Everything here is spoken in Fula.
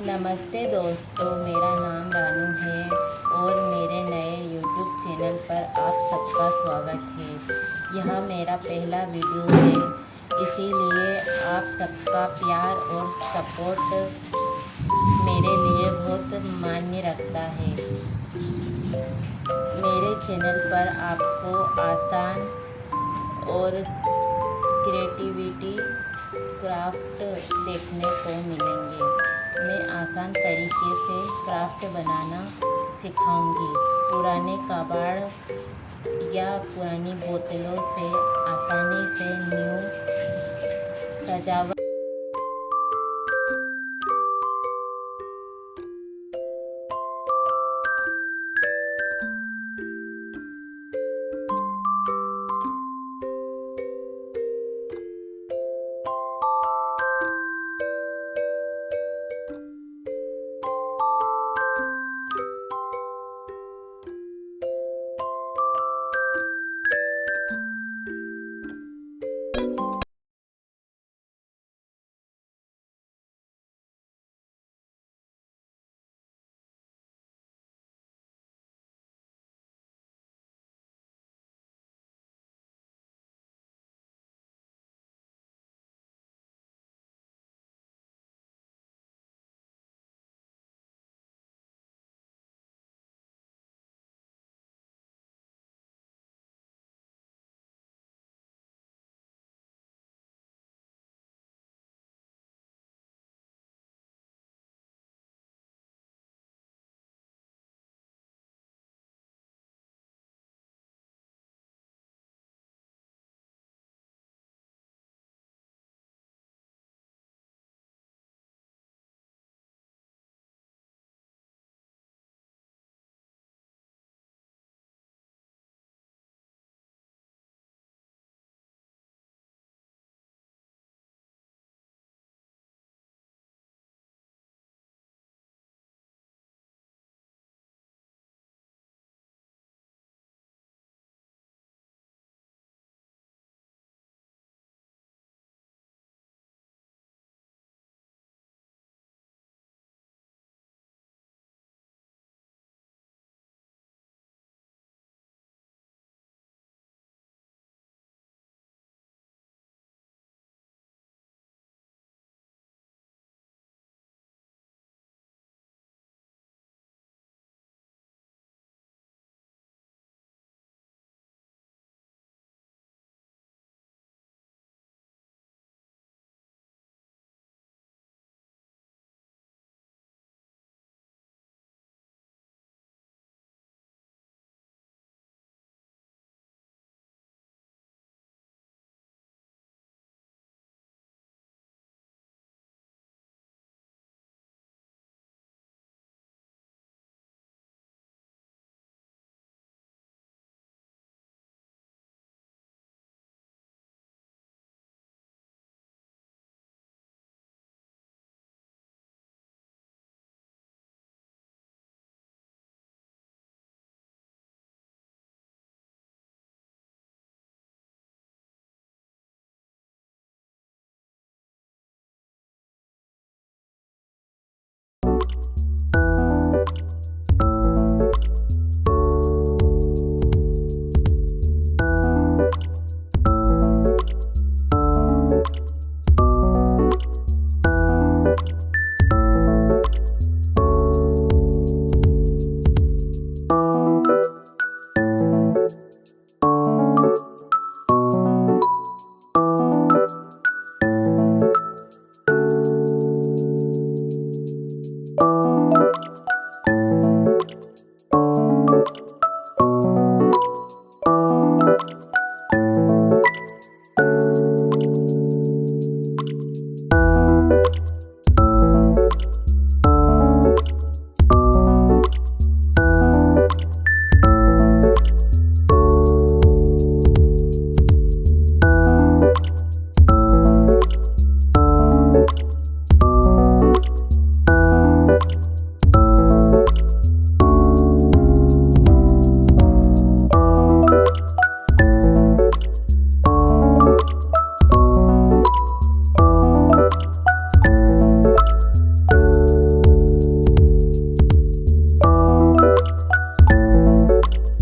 नमस्ते दोस्तों, मेरा नाम रानू है और मेरे नए यूट्यूब चैनल पर आप सबका स्वागत है। यह मेरा पहला वीडियो है, इसीलिए आप सबका प्यार और सपोर्ट मेरे लिए बहुत मायने रखता है। मेरे चैनल पर आपको आसान और क्रिएटिविटी क्राफ्ट देखने को मिलेंगे। मैं आसान तरीके से क्राफ्ट बनाना सिखाऊंगी। पुराने कबाड़ या पुरानी बोतलों से आसानी से न्यू सजावट